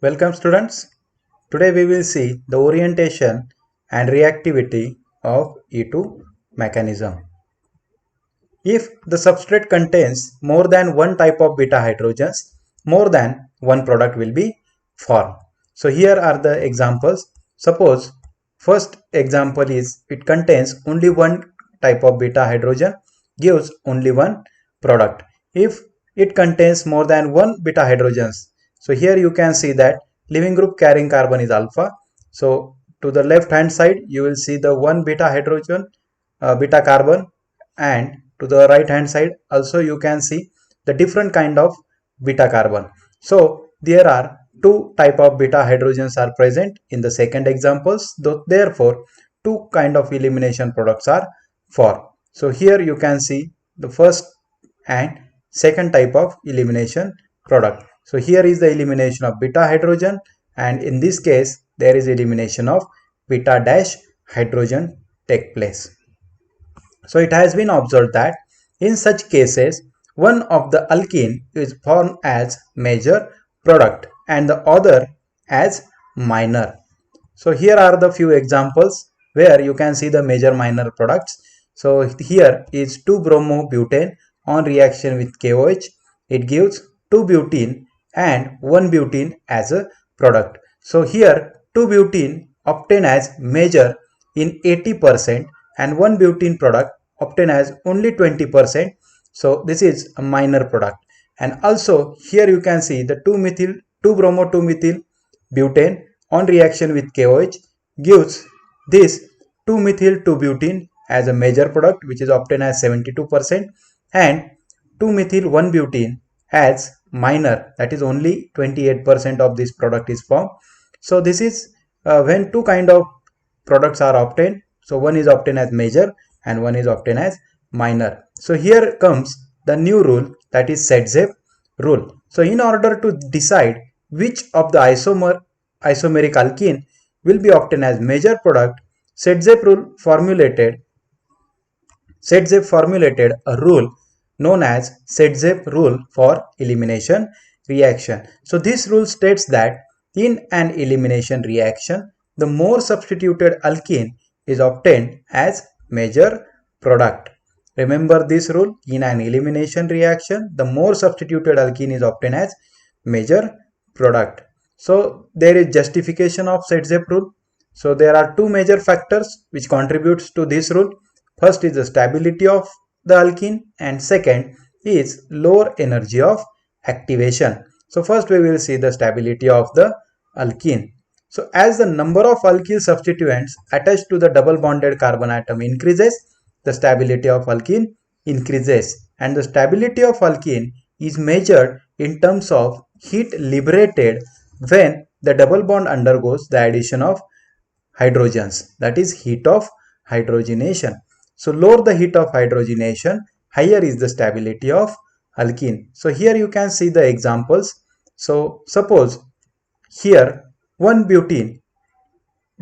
Welcome students. Today we will see the orientation and reactivity of E2 mechanism. If the substrate contains more than one type of beta hydrogens, more than one product will be formed. So here are the examples. Suppose first example is it contains only one type of beta hydrogen, gives only one product. If it contains more than one beta hydrogens, so here you can see that leaving group carrying carbon is alpha. So to the left hand side you will see the one beta hydrogen, beta carbon, and to the right hand side also you can see the different kind of beta carbon. So there are two type of beta hydrogens are present in the second examples, therefore two kind of elimination products are formed. So here you can see the first and second type of elimination product. So here is the elimination of beta hydrogen, and in this case there is elimination of beta dash hydrogen take place. So it has been observed that in such cases one of the alkene is formed as major product and the other as minor. So here are the few examples where you can see the major minor products. So here is 2-bromobutane on reaction with KOH. It gives 2-butene and 1-butene as a product. So here 2-butene obtained as major in 80% and 1-butene product obtained as only 20%. So this is a minor product. And also here you can see the 2-bromo-2-methyl butane on reaction with KOH gives this 2-methyl-2-butene as a major product, which is obtained as 72%, and 2-methyl-1-butene as minor, that is only 28% of this product is formed. So this is when two kind of products are obtained. So one is obtained as major and one is obtained as minor. So here comes the new rule, that is Sedgwick rule. So in order to decide which of the isomeric alkene will be obtained as major product, Sedgwick formulated a rule known as Sedgwick rule for elimination reaction. So this rule states that in an elimination reaction, the more substituted alkene is obtained as major product. Remember this rule, in an elimination reaction, the more substituted alkene is obtained as major product. So there is justification of Sedgwick rule. So there are two major factors which contributes to this rule. First is the stability of the alkene and second is lower energy of activation. So first we will see the stability of the alkene. So as the number of alkyl substituents attached to the double bonded carbon atom increases, the stability of alkene increases, and the stability of alkene is measured in terms of heat liberated when the double bond undergoes the addition of hydrogens, that is heat of hydrogenation. So lower the heat of hydrogenation, higher is the stability of alkene. So here you can see the examples. So suppose here 1-butene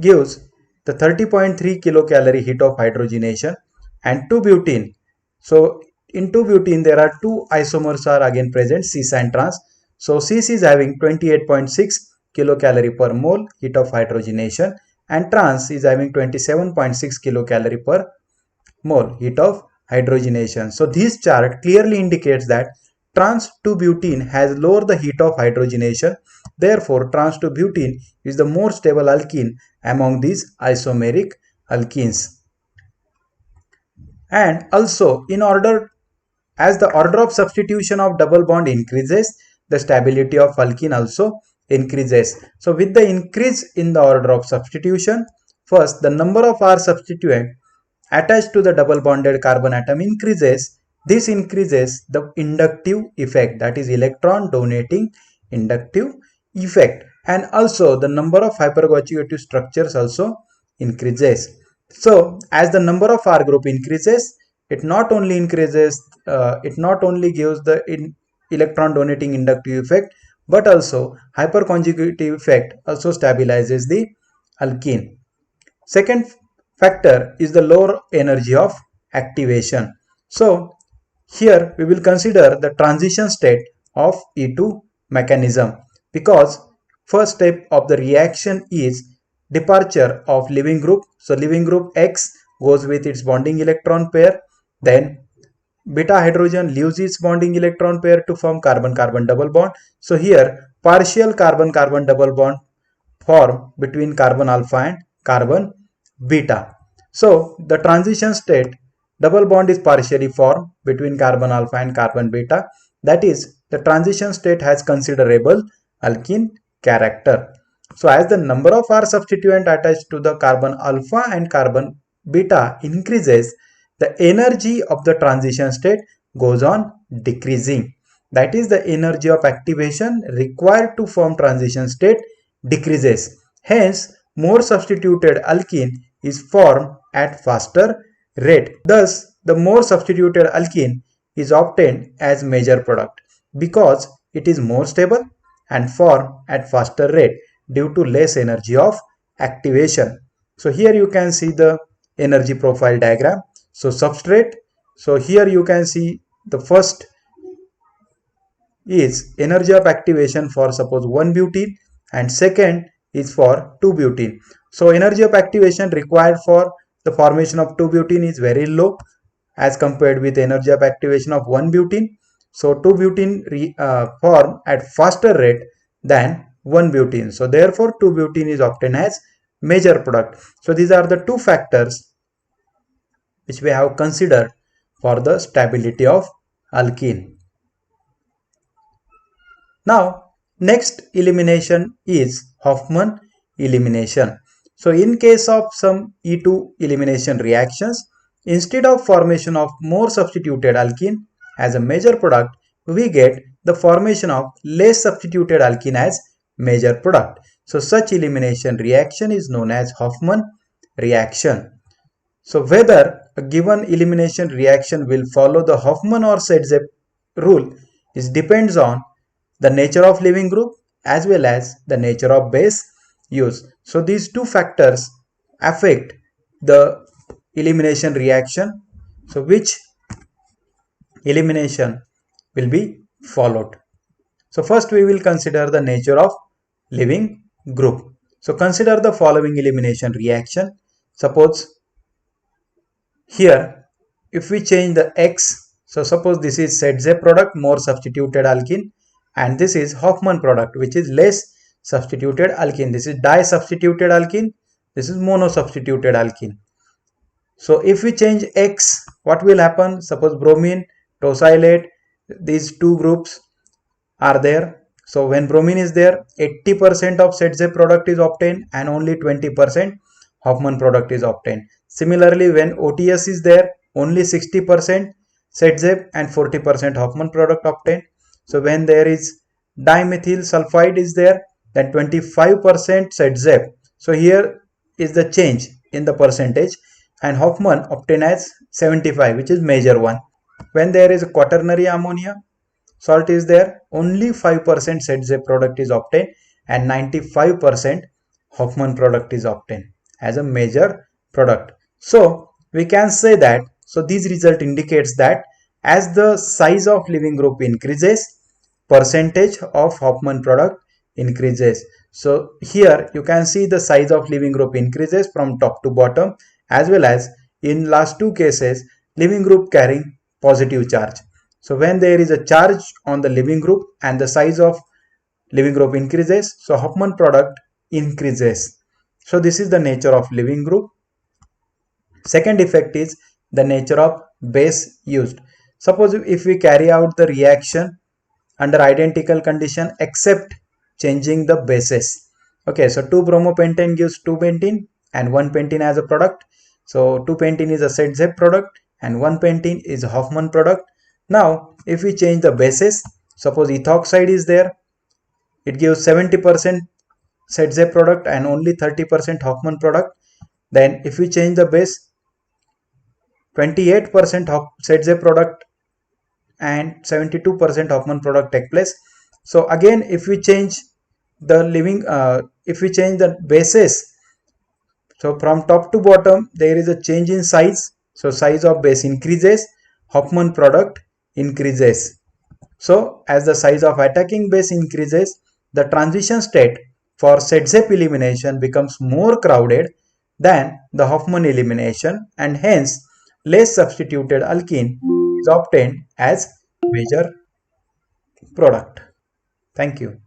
gives the 30.3 kilocalorie heat of hydrogenation and 2-butene. So in 2-butene there are two isomers are again present, cis and trans. So cis is having 28.6 kilocalorie per mole heat of hydrogenation and trans is having 27.6 kilocalorie per mole heat of hydrogenation. So this chart clearly indicates that trans 2-butene has lower the heat of hydrogenation. Therefore, trans 2-butene is the more stable alkene among these isomeric alkenes. And also, as the order of substitution of double bond increases, the stability of alkene also increases. So with the increase in the order of substitution, first the number of R substituent attached to the double bonded carbon atom increases. This increases the inductive effect, that is electron donating inductive effect, and also the number of hyperconjugative structures also increases. So as the number of R group increases, it not only gives the electron donating inductive effect, but also hyperconjugative effect also stabilizes the alkene. Second factor is the lower energy of activation. So here we will consider the transition state of E2 mechanism, because first step of the reaction is departure of leaving group. So leaving group X goes with its bonding electron pair, then beta hydrogen leaves its bonding electron pair to form carbon-carbon double bond. So here partial carbon-carbon double bond form between carbon alpha and carbon beta. So the transition state double bond is partially formed between carbon alpha and carbon beta. That is, the transition state has considerable alkene character. So as the number of R substituent attached to the carbon alpha and carbon beta increases, the energy of the transition state goes on decreasing. That is, the energy of activation required to form transition state decreases. Hence, more substituted alkene is formed at faster rate. Thus, the more substituted alkene is obtained as major product because it is more stable and formed at faster rate due to less energy of activation. So here you can see the energy profile diagram. So substrate. So here you can see the first is energy of activation for suppose 1 butene and second is for 2 butene. So energy of activation required for the formation of 2 butene is very low as compared with energy of activation of 1 butene. So 2 butene form at faster rate than 1 butene. So therefore 2 butene is obtained as major product. So these are the two factors which we have considered for the stability of alkene. Now next elimination is Hofmann elimination. So in case of some E2 elimination reactions, instead of formation of more substituted alkene as a major product, we get the formation of less substituted alkene as major product. So such elimination reaction is known as Hofmann reaction. So whether a given elimination reaction will follow the Hofmann or Sedzep rule is depends on the nature of leaving group as well as the nature of base used. So these two factors affect the elimination reaction. So which elimination will be followed? So first we will consider the nature of leaving group. So consider the following elimination reaction. Suppose here if we change the X, so suppose this is Sedzep product, more substituted alkene, and this is Hofmann product which is less substituted alkene. This is di-substituted alkene, this is mono-substituted alkene. So if we change X, what will happen? Suppose bromine, tosylate, these two groups are there. So when bromine is there, 80% of Sedzep product is obtained and only 20% Hofmann product is obtained. Similarly, when OTS is there, only 60% Sedzep and 40% Hofmann product obtained. So when there is dimethyl sulfide is there, then 25% Sedzep. So here is the change in the percentage, and Hofmann obtained as 75, which is major one. When there is a quaternary ammonia salt is there, only 5% Sedzep product is obtained and 95% Hofmann product is obtained as a major product. So we can say that, so this result indicates that as the size of leaving group increases, percentage of Hofmann product increases. So here you can see the size of leaving group increases from top to bottom, as well as in last two cases leaving group carrying positive charge. So when there is a charge on the leaving group and the size of leaving group increases, so Hofmann product increases. So this is the nature of leaving group. Second effect is the nature of base used. Suppose if we carry out the reaction under identical condition except changing the bases. Okay, so 2 bromopentane gives 2 pentene and 1 pentene as a product. So 2 pentene is a Sedzep product and 1 pentene is a Hofmann product. Now if we change the bases, suppose ethoxide is there, it gives 70% Sedzep product and only 30% Hofmann product. Then if we change the base, 28% Sedzep product and 72% Hofmann product take place. So again if we change the bases, so from top to bottom there is a change in size. So size of base increases, Hofmann product increases. So as the size of attacking base increases, the transition state for Sedzep elimination becomes more crowded than the Hofmann elimination, and hence less substituted alkene is obtained as major product. Thank you.